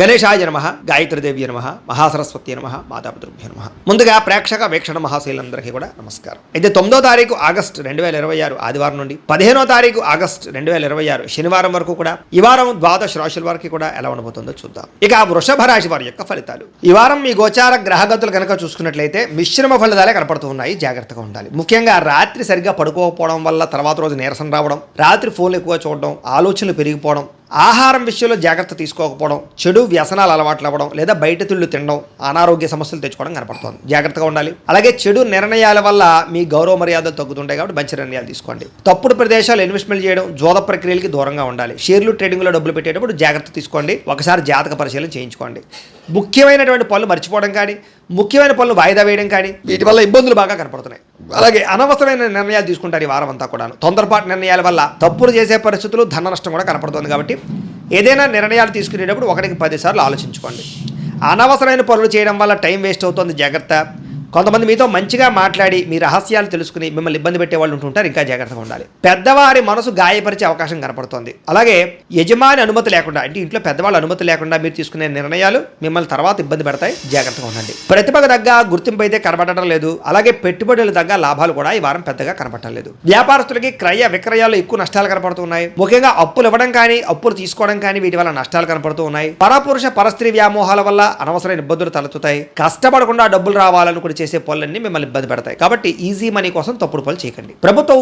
గణేశాయ నమః, గాయత్రీదేవి నమః, మహాసరస్వతి నమః, మాతాపితృభ్యో నమః. ముందుగా ప్రేక్షక వీక్షణ మహాశైలందరికీ కూడా నమస్కారం. అయితే 9వ తారీఖు ఆగస్టు 2026 ఆదివారం నుండి 15వ తారీఖు ఆగస్టు 2026 శనివారం వరకు కూడా ఈ వారం ద్వాదశ రాశుల వారికి కూడా ఎలా ఉండబోతుందో చూద్దాం. ఇక వృషభ రాశి వారి యొక్క ఫలితాలు. ఈ వారం మీ గోచార గ్రహగతులు కనుక చూసుకున్నట్లయితే మిశ్రమ ఫలితాలే కనపడుతూ ఉన్నాయి. జాగ్రత్తగా ఉండాలి. ముఖ్యంగా రాత్రి సరిగ్గా పడుకోకపోవడం వల్ల తర్వాత రోజు నీరసం రావడం, రాత్రి ఫోన్లు ఎక్కువ చూడడం, ఆలోచనలు పెరిగిపోవడం, ఆహారం విషయంలో జాగ్రత్త తీసుకోకపోవడం, చెడు వ్యసనాలు అలవాట్లు అవ్వడం లేదా బయట తిళ్ళు తినడం, అనారోగ్య సమస్యలు తెచ్చుకోవడం కనపడుతుంది. జాగ్రత్తగా ఉండాలి. అలాగే చెడు నిర్ణయాల వల్ల మీ గౌరవ మర్యాదలు తగ్గుతుంటాయి కాబట్టి మంచి నిర్ణయాలు తీసుకోండి. తప్పుడు ప్రదేశాలు ఇన్వెస్ట్మెంట్ చేయడం, జోద ప్రక్రియలకి దూరంగా ఉండాలి. షేర్లు ట్రేడింగ్లో డబ్బులు పెట్టేటప్పుడు జాగ్రత్త తీసుకోండి. ఒకసారి జాతక పరిశీలన చేయించుకోండి. ముఖ్యమైనటువంటి పనులు మర్చిపోవడం కానీ, ముఖ్యమైన పనులు వాయిదా వేయడం కానీ వీటి వల్ల ఇబ్బందులు బాగా కనపడుతున్నాయి. అలాగే అనవసరమైన నిర్ణయాలు తీసుకుంటారు ఈ వారం అంతా కూడా. తొందరపాటు నిర్ణయాల వల్ల తప్పులు చేసే పరిస్థితులు, ధన నష్టం కూడా కనపడుతుంది. కాబట్టి ఏదైనా నిర్ణయాలు తీసుకునేటప్పుడు 1కి 10 సార్లు ఆలోచించుకోండి. అనవసరమైన పనులు చేయడం వల్ల టైం వేస్ట్ అవుతుంది. జాగ్రత్త. కొంతమంది మీతో మంచిగా మాట్లాడి మీ రహస్యాలు తెలుసుకుని మిమ్మల్ని ఇబ్బంది పెట్టే వాళ్ళు ఉంటుంటారు. ఇంకా జాగ్రత్తగా ఉండాలి. పెద్దవారి మనసు గాయపరిచే అవకాశం కనపడుతోంది. అలాగే యజమాని అనుమతి లేకుండా, అంటే ఇంట్లో పెద్దవాళ్ళ అనుమతి లేకుండా మీరు తీసుకునే నిర్ణయాలు మిమ్మల్ని తర్వాత ఇబ్బంది పెడతాయి. జాగ్రత్తగా ఉండండి. ప్రతిభకు తగ్గ గుర్తింపు అయితే కనబడటం లేదు. అలాగే పెట్టుబడులు తగ్గ లాభాలు కూడా ఈ వారం పెద్దగా కనపడటం లేదు. వ్యాపారస్తులకి క్రయ విక్రయాలు ఎక్కువ నష్టాలు కనపడుతున్నాయి. ముఖ్యంగా అప్పులు ఇవ్వడం కానీ, అప్పులు తీసుకోవడం కానీ వీటి వల్ల నష్టాలు కనపడుతూ ఉన్నాయి. పరపురుష పరస్త్రీ వ్యామోహాల వల్ల అనవసరమైన ఇబ్బందులు తలెత్తుతాయి. కష్టపడకుండా డబ్బులు రావాలనుకుని చేసే పనులన్నీ మిమ్మల్ని ఇబ్బంది పెడతాయి. కాబట్టి ఈజీ మనీ కోసం తప్పుడు పనులు చేయకండి. ప్రభుత్వ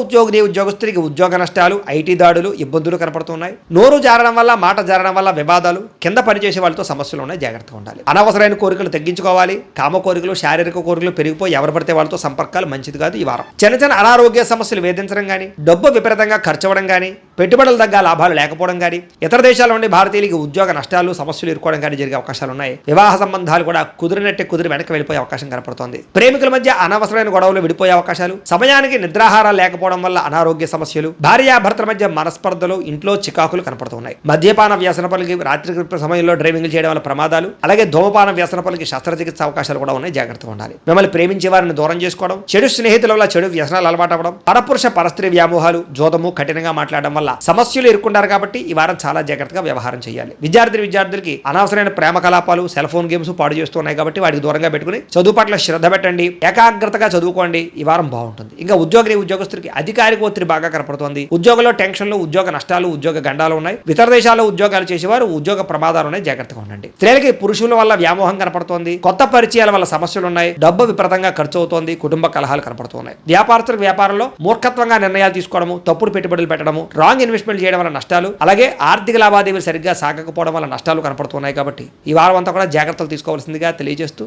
ఉద్యోగస్తులకి ఉద్యోగ నష్టాలు, ఐటీ దాడులు, ఇబ్బందులు కనపడుతున్నాయి. నోరు జారడం వల్ల, మాట జారడం వల్ల వివాదాలు, కింద పనిచేసే వాళ్ళతో సమస్యలు ఉన్నాయి. జాగ్రత్తగా ఉండాలి. అనవసరమైన కోరికలు తగ్గించుకోవాలి. కామ కోరికలు, శారీరక కోరికలు పెరిగిపోయి ఎవరు పడితే వాళ్ళతో సంపర్కాలు మంచిది కాదు ఈ వారం. చిన్న చిన్న అనారోగ్య సమస్యలు వేధించడం కానీ, డబ్బు విపరీతంగా ఖర్చు అవ్వడం కానీ, పెట్టుబడులు తగ్గ లాభాలు లేకపోవడం కానీ, ఇతర దేశాల నుండి భారతీయులకి ఉద్యోగ నష్టాలు, సమస్యలు ఎదుర్కోవడం కానీ జరిగే అవకాశాలు ఉన్నాయి. వివాహ సంబంధాలు కూడా కుదిరినట్టే కుదిరి వెనక్కి వెళ్ళిపోయే అవకాశం కనపడుతోంది. ప్రేమికుల మధ్య అనవసరమైన గొడవలు విడిపోయే అవకాశాలు, సమయానికి నిద్రాహారాలు లేకపోవడం వల్ల అనారోగ్య సమస్యలు, భార్యాభర్తల మధ్య మనస్పర్ధలు, ఇంట్లో చికాకులు కనపడుతున్నాయి. మద్యపాన వ్యసన పనులకి రాత్రి సమయంలో డ్రైవింగ్ చేయడం వల్ల ప్రమాదాలు, అలాగే ధూమపాన వ్యసన పనులకి శస్త్రచికిత్స అవకాశాలు కూడా ఉన్నాయి. జాగ్రత్తగా ఉండాలి. మిమ్మల్ని ప్రేమించే వారిని దూరం చేసుకోవడం, చెడు స్నేహితుల వల్ల చెడు వ్యసనాలు అలవాటు అవ్వడం, పరపురుష పరస్త్రీ వ్యామోహాలు, జోదము, కఠినంగా మాట్లాడడం వల్ల సమస్యలు ఎదుర్కొంటారు. కాబట్టి ఈ వారం చాలా జాగ్రత్తగా వ్యవహారం చేయాలి. విద్యార్థులకి అనవసరమైన ప్రేమ కలాపాలు, సెల్ ఫోన్ గేమ్స్ పాడు చేస్తున్నాయి. కాబట్టి వాటికి దూరంగా పెట్టుకుని చదువు పట్ల శ్రద్ధ పెట్టండి. ఏకాగ్రతగా చదువుకోండి. ఈ వారం బాగుంటుంది. ఇంకా ఉద్యోగస్తులకి అధికారిక ఒత్తిడి బాగా కనపడుతోంది. ఉద్యోగంలో టెన్షన్లు, ఉద్యోగ నష్టాలు, ఉద్యోగ గండాలు ఉన్నాయి. ఇతర దేశాల్లో ఉద్యోగాలు చేసేవారు ఉద్యోగ ప్రమాదాలు ఉన్నాయి. జాగ్రత్తగా ఉండండి. స్త్రీలకి పురుషుల వల్ల వ్యామోహం కనపడుతోంది. కొత్త పరిచయాల వల్ల సమస్యలు ఉన్నాయి. డబ్బు విపరీతంగా ఖర్చు అవుతోంది. కుటుంబ కలహాలు కనపడుతున్నాయి. వ్యాపారస్తులకు వ్యాపారంలో మూర్ఖత్వంగా నిర్ణయాలు తీసుకోవడము, తప్పుడు పెట్టుబడులు పెట్టడము, రాంగ్ ఇన్వెస్ట్మెంట్ చేయడం వల్ల నష్టాలు, అలాగే ఆర్థిక లావాదేవీలు సరిగ్గా సాగకపోవడం వల్ల నష్టాలు కనపడుతున్నాయి. కాబట్టి ఈ వారం అంతా కూడా జాగ్రత్తలు తీసుకోవాల్సిందిగా తెలియజేస్తూ